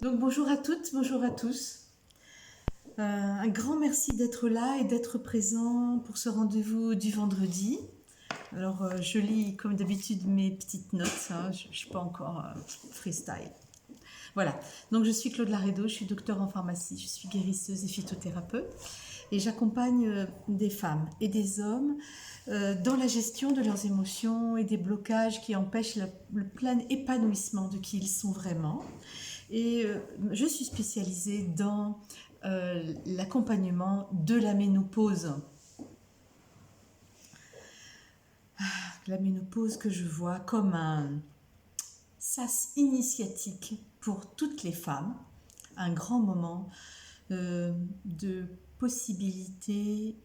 Donc bonjour à toutes, bonjour à tous. Un grand merci d'être là et d'être présent pour ce rendez-vous du vendredi. Alors je lis comme d'habitude mes petites notes, hein, je ne suis pas encore freestyle. Voilà, donc je suis Claude Laredo, je suis docteur en pharmacie, je suis guérisseuse et phytothérapeute et j'accompagne des femmes et des hommes dans la gestion de leurs émotions et des blocages qui empêchent le plein épanouissement de qui ils sont vraiment. Et je suis spécialisée dans l'accompagnement de la ménopause. La ménopause que je vois comme un sas initiatique pour toutes les femmes, un grand moment de possibilité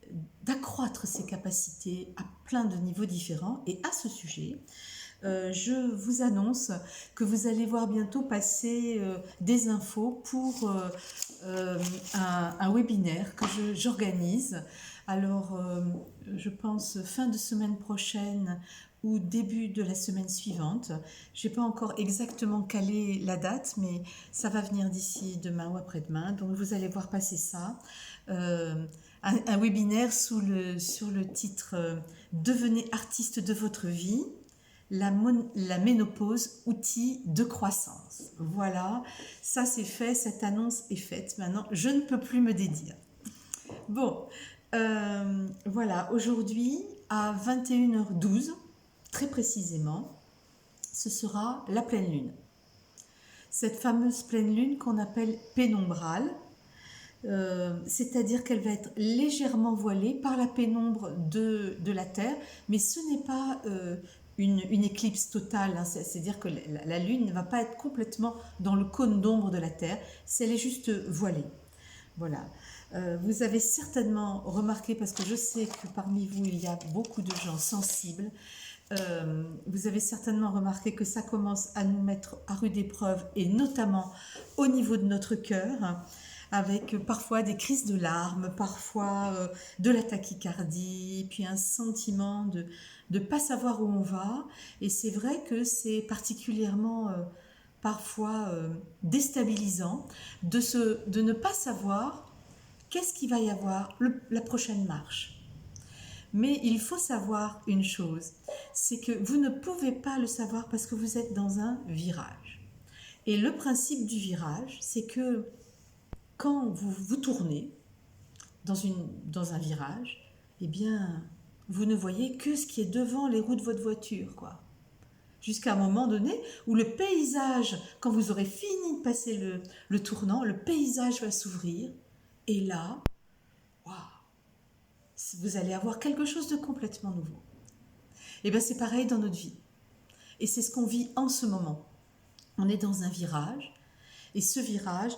d'accroître ses capacités à plein de niveaux différents. Et à ce sujet, je vous annonce que vous allez voir bientôt passer des infos pour un webinaire que j'organise. Alors, je pense fin de semaine prochaine ou début de la semaine suivante. Je n'ai pas encore exactement calé la date, mais ça va venir d'ici demain ou après-demain. Donc, vous allez voir passer ça. Un webinaire sur le titre Devenez artiste de votre vie. La ménopause, outil de croissance. Voilà, ça c'est fait, cette annonce est faite. Maintenant, je ne peux plus me dédire. Bon, voilà, aujourd'hui à 21h12, très précisément, ce sera la pleine lune. Cette fameuse pleine lune qu'on appelle pénombrale, c'est-à-dire qu'elle va être légèrement voilée par la pénombre de la Terre, mais ce n'est pas une éclipse totale, hein, c'est-à-dire que la Lune ne va pas être complètement dans le cône d'ombre de la Terre, elle est juste voilée. Voilà. Vous avez certainement remarqué, parce que je sais que parmi vous, il y a beaucoup de gens sensibles, vous avez certainement remarqué que ça commence à nous mettre à rude épreuve, et notamment au niveau de notre cœur, hein, avec parfois des crises de larmes, parfois de la tachycardie, puis un sentiment de ne pas savoir où on va. Et c'est vrai que c'est particulièrement parfois déstabilisant de ne pas savoir qu'est-ce qu'il va y avoir la prochaine marche. Mais il faut savoir une chose, c'est que vous ne pouvez pas le savoir parce que vous êtes dans un virage. Et le principe du virage, c'est que quand vous tournez dans un virage, eh bien, vous ne voyez que ce qui est devant les roues de votre voiture, quoi. Jusqu'à un moment donné où le paysage, quand vous aurez fini de passer le tournant, le paysage va s'ouvrir. Et là, waouh, vous allez avoir quelque chose de complètement nouveau. Et bien, c'est pareil dans notre vie. Et c'est ce qu'on vit en ce moment. On est dans un virage. Et ce virage,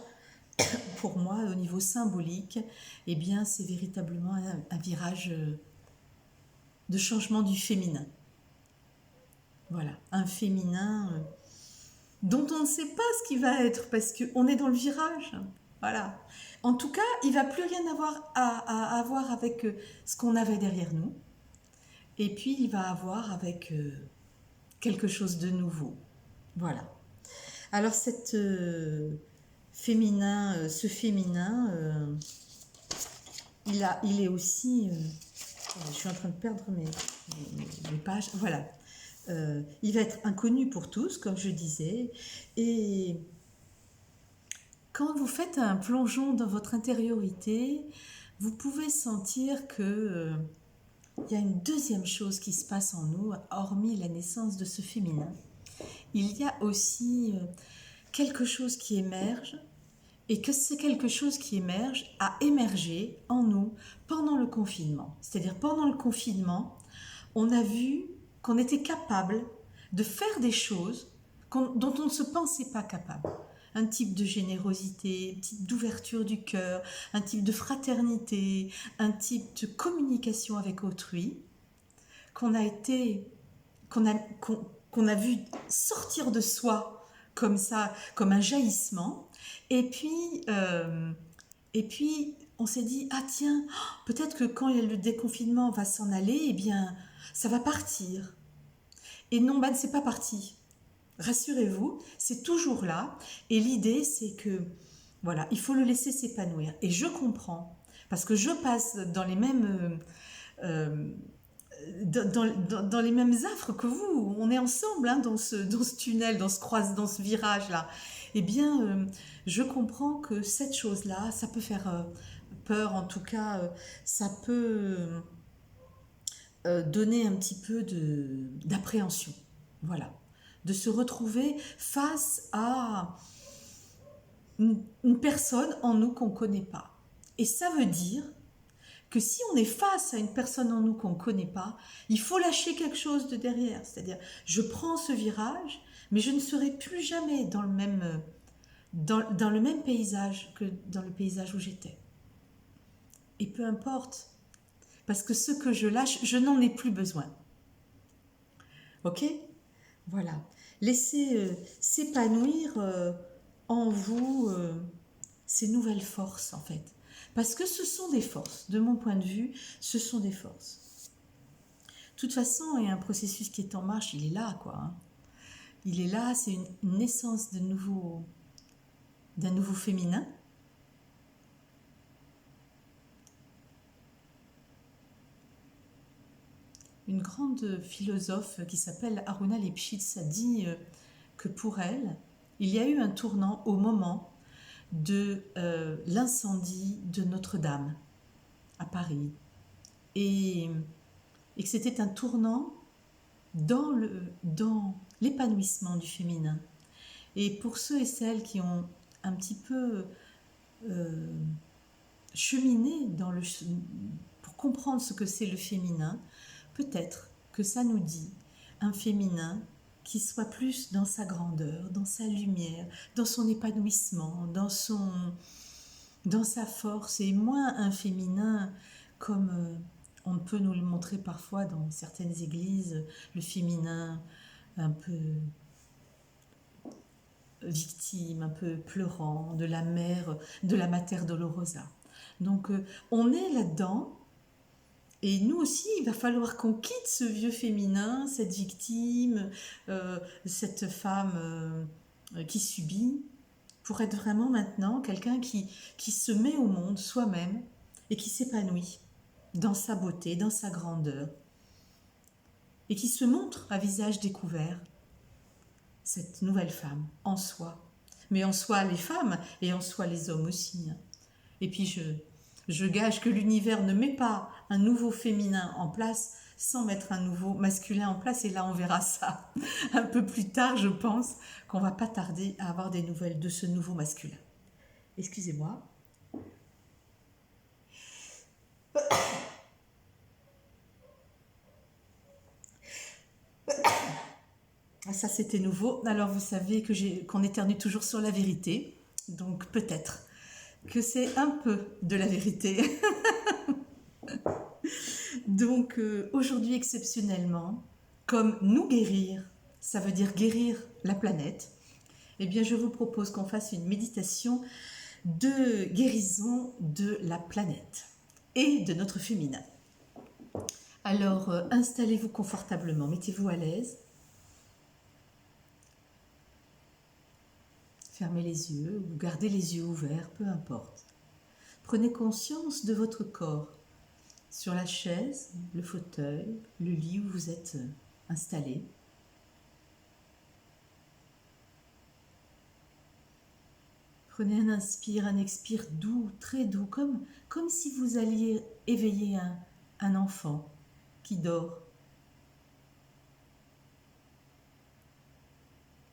pour moi, au niveau symbolique, eh bien, c'est véritablement un virage de changement du féminin. Voilà, un féminin dont on ne sait pas ce qu'il va être parce qu'on est dans le virage. Voilà. En tout cas, il ne va plus rien avoir à voir avec ce qu'on avait derrière nous. Et puis, il va avoir avec quelque chose de nouveau. Voilà. Alors, ce féminin, il est aussi... je suis en train de perdre mes pages. Voilà. Il va être inconnu pour tous, comme je disais. Et quand vous faites un plongeon dans votre intériorité, vous pouvez sentir que il y a une deuxième chose qui se passe en nous, hormis la naissance de ce féminin. Il y a aussi quelque chose qui émerge, et que c'est quelque chose qui émerge a émergé en nous pendant le confinement. C'est-à-dire pendant le confinement, on a vu qu'on était capable de faire des choses dont on ne se pensait pas capable. Un type de générosité, un type d'ouverture du cœur, un type de fraternité, un type de communication avec autrui, qu'on a vu sortir de soi comme ça, comme un jaillissement. Et puis on s'est dit, ah tiens, peut-être que quand le déconfinement va s'en aller, eh bien, ça va partir. Et non, c'est pas parti. rassurez-vous, c'est toujours là. Et l'idée, c'est que, voilà, il faut le laisser s'épanouir. Et je comprends, parce que je passe dans les mêmes... dans les mêmes affres que vous. On est ensemble hein, dans ce tunnel, dans ce virage-là. Eh bien, je comprends que cette chose-là, ça peut faire peur, en tout cas, ça peut donner un petit peu d'appréhension. Voilà. De se retrouver face à une personne en nous qu'on ne connaît pas. Et ça veut dire que si on est face à une personne en nous qu'on ne connaît pas, il faut lâcher quelque chose de derrière. C'est-à-dire, je prends ce virage, mais je ne serai plus jamais dans le même paysage que dans le paysage où j'étais. Et peu importe, parce que ce que je lâche, je n'en ai plus besoin. Ok? Voilà. Laissez s'épanouir en vous ces nouvelles forces, en fait. Parce que ce sont des forces. De mon point de vue, ce sont des forces. De toute façon, il y a un processus qui est en marche, il est là, quoi. Hein. Il est là, c'est une naissance d'un nouveau féminin. Une grande philosophe qui s'appelle Aruna Lipschitz a dit que pour elle, il y a eu un tournant au moment de l'incendie de Notre-Dame à Paris. Et que c'était un tournant dans l'épanouissement du féminin. Et pour ceux et celles qui ont un petit peu cheminé pour comprendre ce que c'est le féminin, peut-être que ça nous dit un féminin qui soit plus dans sa grandeur, dans sa lumière, dans son épanouissement, dans sa force, et moins un féminin comme on peut nous le montrer parfois dans certaines églises, le féminin un peu victime, un peu pleurant, de la mère, de la Mater Dolorosa. Donc on est là-dedans, et nous aussi, il va falloir qu'on quitte ce vieux féminin, cette victime, cette femme qui subit, pour être vraiment maintenant quelqu'un qui se met au monde soi-même et qui s'épanouit dans sa beauté, dans sa grandeur, et qui se montre à visage découvert, cette nouvelle femme, en soi. Mais en soi les femmes, et en soi les hommes aussi. Et puis je gage que l'univers ne met pas un nouveau féminin en place sans mettre un nouveau masculin en place. Et là, on verra ça un peu plus tard, je pense, qu'on va pas tarder à avoir des nouvelles de ce nouveau masculin. Excusez-moi. Ah, ça, c'était nouveau. Alors, vous savez qu'on éternue toujours sur la vérité. Donc, peut-être que c'est un peu de la vérité. Donc, aujourd'hui, exceptionnellement, comme nous guérir, ça veut dire guérir la planète, eh bien, je vous propose qu'on fasse une méditation de guérison de la planète et de notre féminin. Alors, installez-vous confortablement, mettez-vous à l'aise. Fermez les yeux ou gardez les yeux ouverts, peu importe. Prenez conscience de votre corps sur la chaise, le fauteuil, le lit où vous êtes installé. Prenez un inspire, un expire doux, très doux, comme si vous alliez éveiller un enfant qui dort.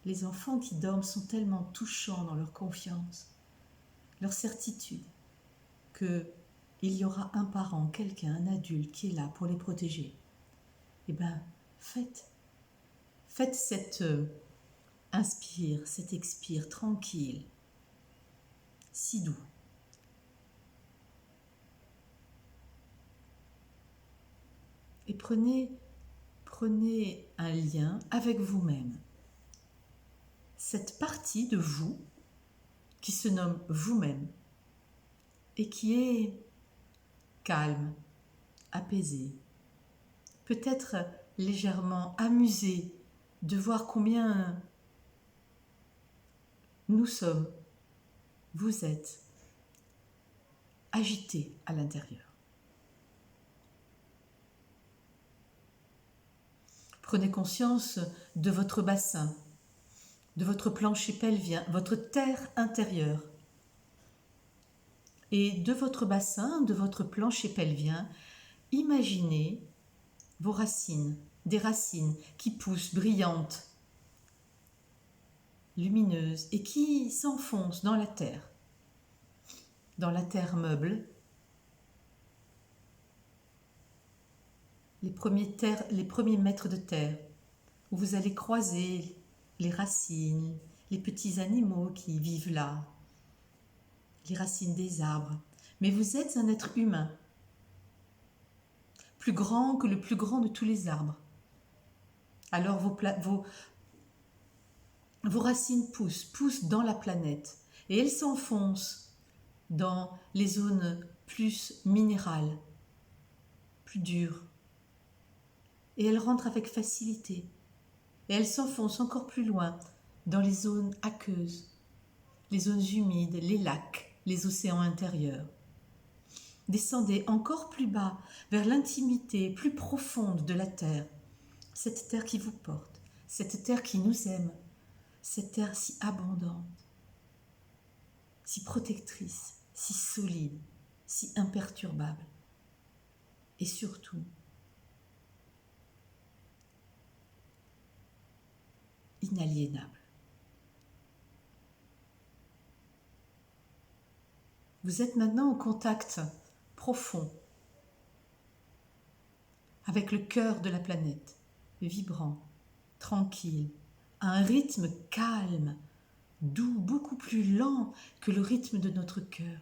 Les enfants qui dorment sont tellement touchants dans leur confiance, leur certitude, qu'il y aura un parent, quelqu'un, un adulte qui est là pour les protéger. Eh bien, faites cet inspire, cet expire tranquille, si doux. Et prenez un lien avec vous-même. Cette partie de vous qui se nomme vous-même et qui est calme, apaisée, peut-être légèrement amusée de voir combien nous sommes, vous êtes agité à l'intérieur. Prenez conscience de votre bassin, de votre plancher pelvien, votre terre intérieure. Et de votre bassin, de votre plancher pelvien, imaginez vos racines, des racines qui poussent brillantes, lumineuses et qui s'enfoncent dans la terre meuble. Les premiers mètres de terre, où vous allez croiser les racines, les petits animaux qui vivent là, les racines des arbres. Mais vous êtes un être humain, plus grand que le plus grand de tous les arbres. Alors vos racines poussent dans la planète et elles s'enfoncent dans les zones plus minérales, plus dures. Et elles rentrent avec facilité. Et elles s'enfoncent encore plus loin dans les zones aqueuses, les zones humides, les lacs, les océans intérieurs. Descendez encore plus bas vers l'intimité plus profonde de la terre, cette terre qui vous porte, cette terre qui nous aime, cette terre si abondante, si protectrice, si solide, si imperturbable et surtout inaliénable. Vous êtes maintenant au contact profond avec le cœur de la planète, vibrant, tranquille, à un rythme calme, doux, beaucoup plus lent que le rythme de notre cœur.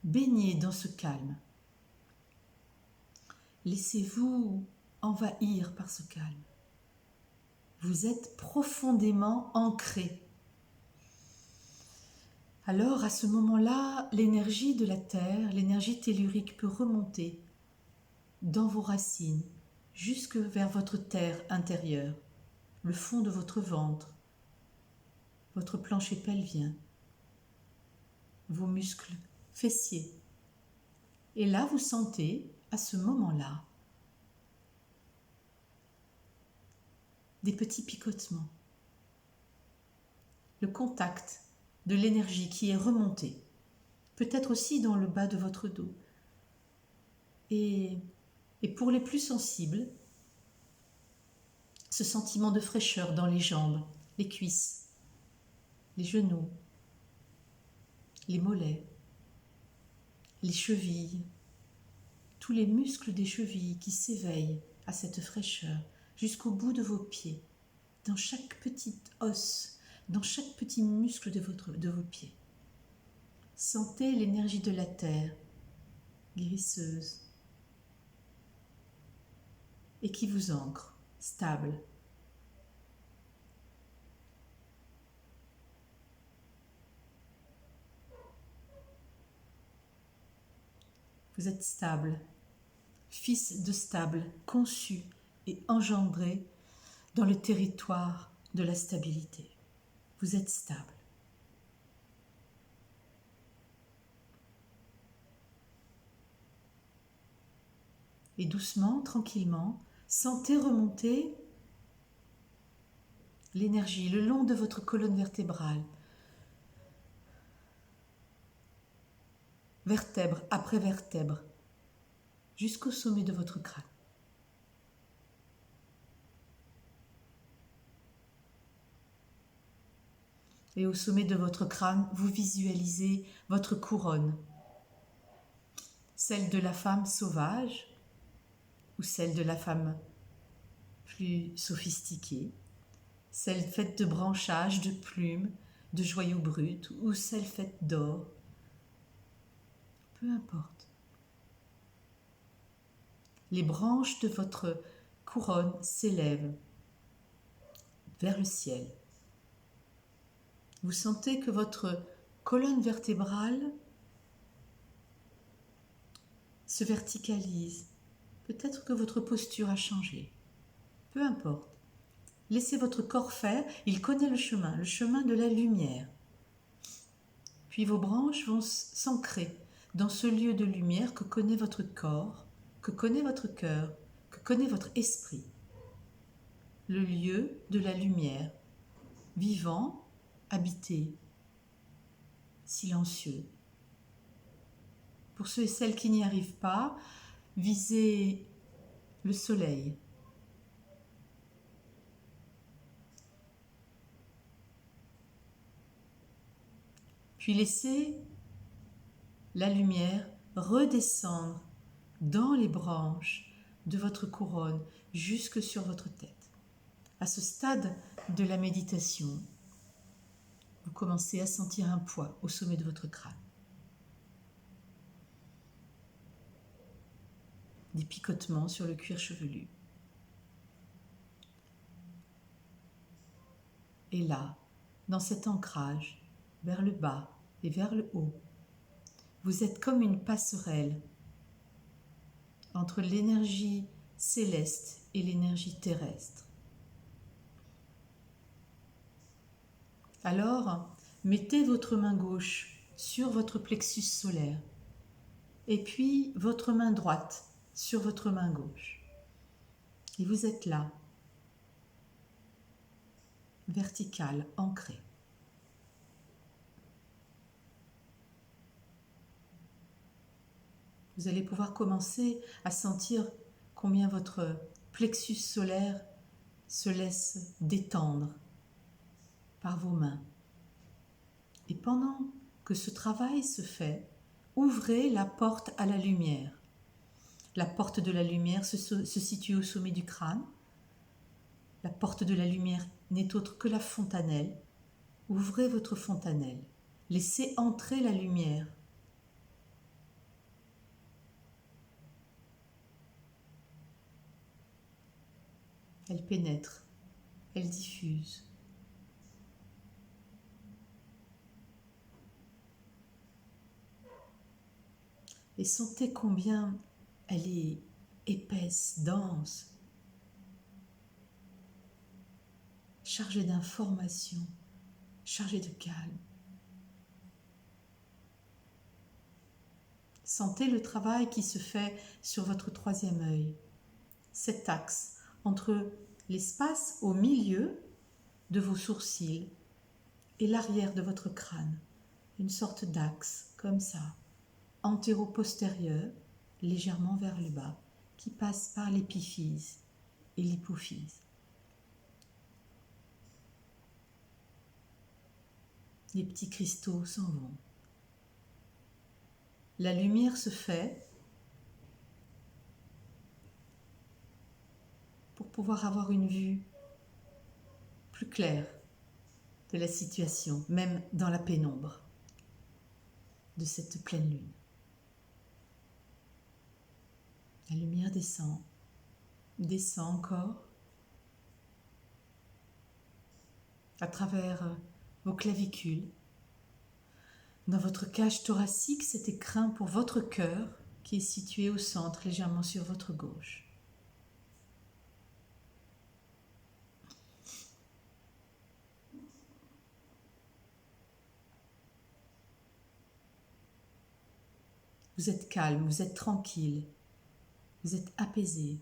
Baignez dans ce calme. Laissez-vous envahir par ce calme. Vous êtes profondément ancré. Alors, à ce moment-là, l'énergie de la terre, l'énergie tellurique peut remonter dans vos racines, jusque vers votre terre intérieure, le fond de votre ventre, votre plancher pelvien, vos muscles fessiers. Et là, vous sentez, à ce moment-là, des petits picotements, le contact de l'énergie qui est remontée, peut-être aussi dans le bas de votre dos. Et pour les plus sensibles, ce sentiment de fraîcheur dans les jambes, les cuisses, les genoux, les mollets, les chevilles, tous les muscles des chevilles qui s'éveillent à cette fraîcheur jusqu'au bout de vos pieds, dans chaque petit os, dans chaque petit muscle de vos pieds. Sentez l'énergie de la terre, guérisseuse, et qui vous ancre, stable. Vous êtes stable, fils de stable, conçu et engendré dans le territoire de la stabilité. Vous êtes stable. Et doucement, tranquillement, sentez remonter l'énergie le long de votre colonne vertébrale, vertèbre après vertèbre, jusqu'au sommet de votre crâne. Et au sommet de votre crâne, vous visualisez votre couronne, celle de la femme sauvage ou celle de la femme plus sophistiquée, celle faite de branchages, de plumes, de joyaux bruts ou celle faite d'or. Peu importe. Les branches de votre couronne s'élèvent vers le ciel. Vous sentez que votre colonne vertébrale se verticalise. Peut-être que votre posture a changé. peu importe. Laissez votre corps faire, il connaît le chemin de la lumière. Puis vos branches vont s'ancrer dans ce lieu de lumière que connaît votre corps, que connaît votre cœur, que connaît votre esprit. Le lieu de la lumière, vivant, habité, silencieux. Pour ceux et celles qui n'y arrivent pas, visez le soleil. Puis laissez la lumière redescendre dans les branches de votre couronne jusque sur votre tête. À ce stade de la méditation, vous commencez à sentir un poids au sommet de votre crâne. Des picotements sur le cuir chevelu. Et là, dans cet ancrage, vers le bas et vers le haut, vous êtes comme une passerelle entre l'énergie céleste et l'énergie terrestre. Alors, mettez votre main gauche sur votre plexus solaire et puis votre main droite sur votre main gauche. Et vous êtes là, vertical, ancré. Vous allez pouvoir commencer à sentir combien votre plexus solaire se laisse détendre par vos mains. Et pendant que ce travail se fait, ouvrez la porte à la lumière. La porte de la lumière se situe au sommet du crâne. La porte de la lumière n'est autre que la fontanelle. Ouvrez votre fontanelle. Laissez entrer la lumière. Elle pénètre, elle diffuse. Et sentez combien elle est épaisse, dense, chargée d'informations, chargée de calme. Sentez le travail qui se fait sur votre troisième œil, cet axe entre l'espace au milieu de vos sourcils et l'arrière de votre crâne, une sorte d'axe comme ça, antéro-postérieur, légèrement vers le bas, qui passe par l'épiphyse et l'hypophyse. Les petits cristaux s'en vont. La lumière se fait pour pouvoir avoir une vue plus claire de la situation, même dans la pénombre de cette pleine lune. La lumière descend, descend encore à travers vos clavicules. Dans votre cage thoracique, cet écrin pour votre cœur qui est situé au centre, légèrement sur votre gauche. Vous êtes calme, vous êtes tranquille, vous êtes apaisé.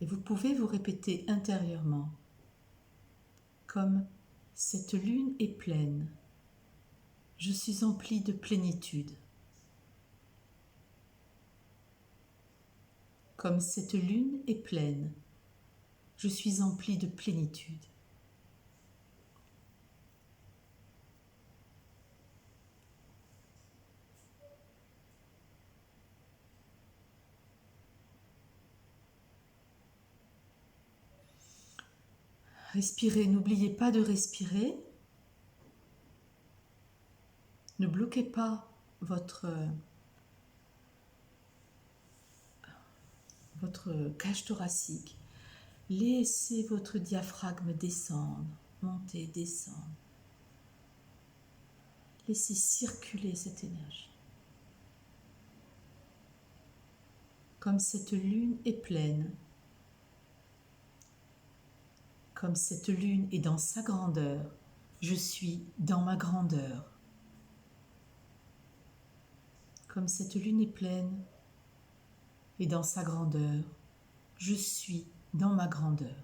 Et vous pouvez vous répéter intérieurement, comme cette lune est pleine, je suis empli de plénitude. Comme cette lune est pleine, je suis empli de plénitude. Respirez, n'oubliez pas de respirer. Ne bloquez pas votre cage thoracique. Laissez votre diaphragme descendre, monter, descendre. Laissez circuler cette énergie. Comme cette lune est pleine, comme cette lune est dans sa grandeur, je suis dans ma grandeur. Comme cette lune est pleine et dans sa grandeur, je suis dans ma grandeur.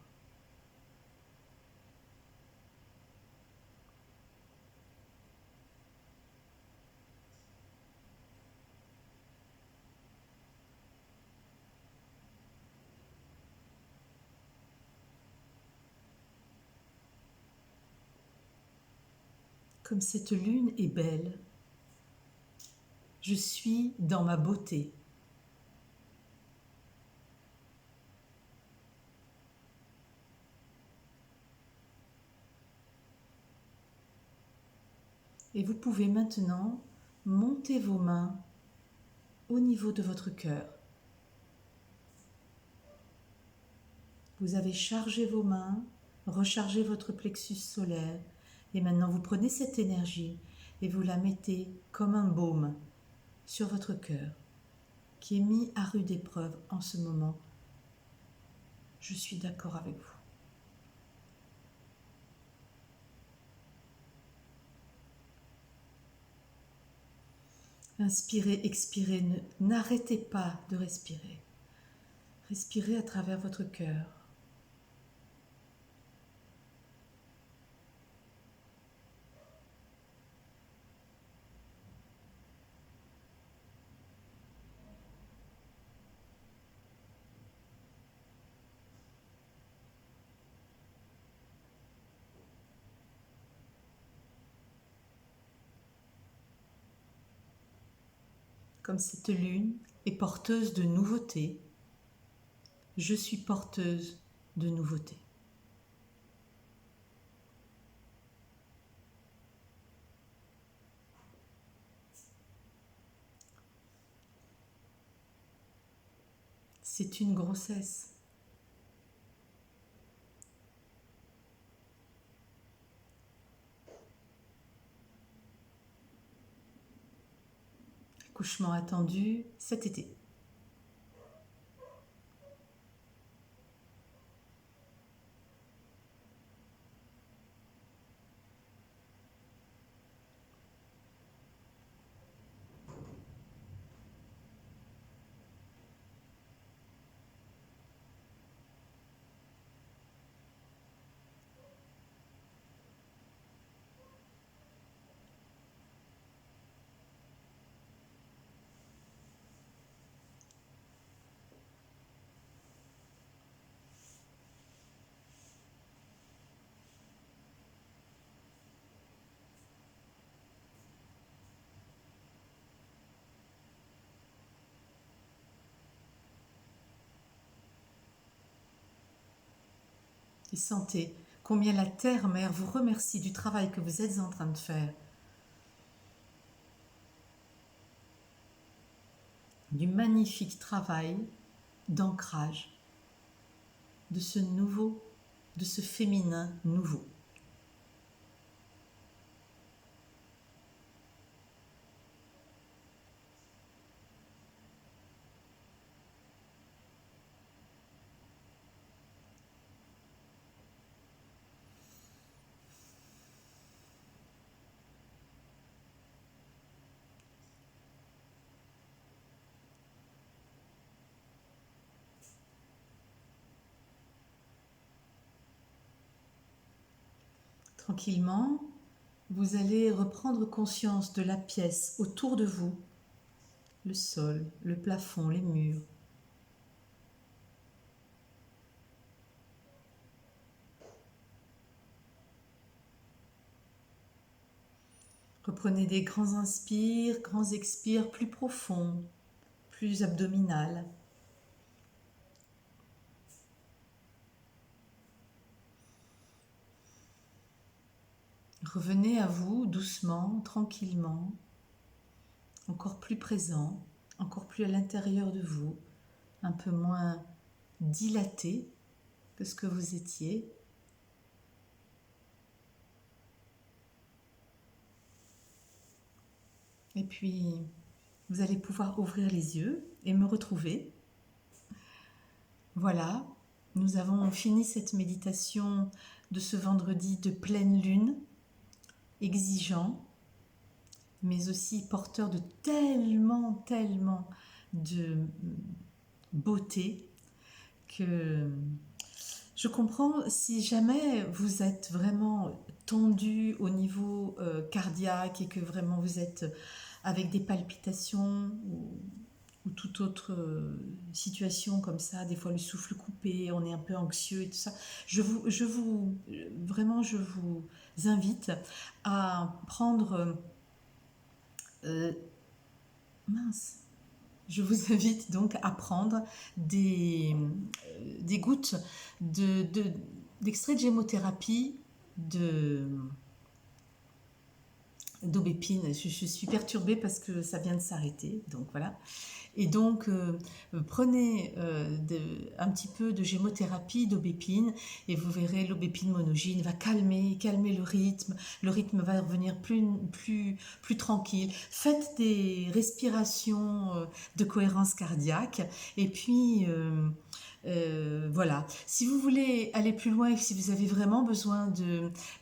Comme cette lune est belle, je suis dans ma beauté. Et vous pouvez maintenant monter vos mains au niveau de votre cœur. Vous avez chargé vos mains, rechargé votre plexus solaire et maintenant vous prenez cette énergie et vous la mettez comme un baume sur votre cœur qui est mis à rude épreuve en ce moment. Je suis d'accord avec vous. Inspirez, expirez, n'arrêtez pas de respirer. Respirez à travers votre cœur. Comme cette lune est porteuse de nouveautés, je suis porteuse de nouveautés. C'est une grossesse. Accouchement attendu cet été. Et sentez combien la Terre-Mère vous remercie du travail que vous êtes en train de faire. Du magnifique travail d'ancrage de ce nouveau, de ce féminin nouveau. Tranquillement, vous allez reprendre conscience de la pièce autour de vous, le sol, le plafond, les murs. Reprenez des grands inspires, grands expires plus profonds, plus abdominal. Revenez à vous doucement, tranquillement, encore plus présent, encore plus à l'intérieur de vous, un peu moins dilaté que ce que vous étiez. Et puis, vous allez pouvoir ouvrir les yeux et me retrouver. Voilà, nous avons fini cette méditation de ce vendredi de pleine lune, exigeant, mais aussi porteur de tellement de beauté que je comprends si jamais vous êtes vraiment tendu au niveau cardiaque et que vraiment vous êtes avec des palpitations ou toute autre situation comme ça, des fois le souffle coupé, on est un peu anxieux et tout ça. Vraiment, je vous invite à prendre, mince, je vous invite donc à prendre des gouttes d'extrait de gémothérapie d'aubépine. Je suis perturbée parce que ça vient de s'arrêter, donc voilà. Et donc, prenez un petit peu de gémothérapie d'aubépine et vous verrez, l'aubépine monogyne va calmer le rythme va revenir plus tranquille. Faites des respirations de cohérence cardiaque et puis voilà. Si vous voulez aller plus loin et si vous avez vraiment besoin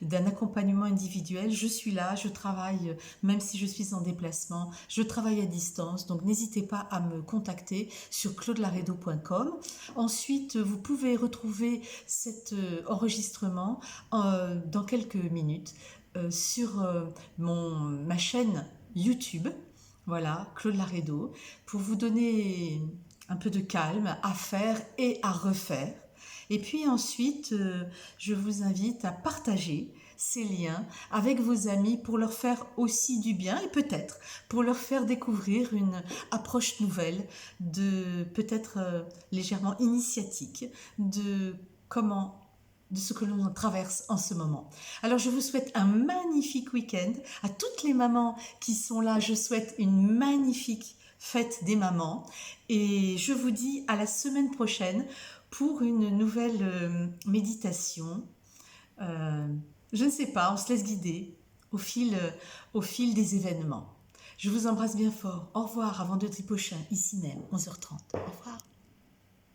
d'un accompagnement individuel, je suis là, je travaille, même si je suis en déplacement, je travaille à distance, donc n'hésitez pas à me contacter sur claudelaredo.com. Ensuite, vous pouvez retrouver cet enregistrement dans quelques minutes sur ma chaîne YouTube, voilà, Claude Laredo, pour vous donner un peu de calme à faire et à refaire. Et puis ensuite, je vous invite à partager ces liens avec vos amis pour leur faire aussi du bien et peut-être pour leur faire découvrir une approche nouvelle, peut-être légèrement initiatique de ce que l'on traverse en ce moment. Alors je vous souhaite un magnifique week-end. À toutes les mamans qui sont là, je souhaite une magnifique fête des mamans et je vous dis à la semaine prochaine pour une nouvelle méditation. Je ne sais pas, on se laisse guider au fil des événements. Je vous embrasse bien fort. Au revoir, avant vendredi prochain, ici même, 11h30. Au revoir.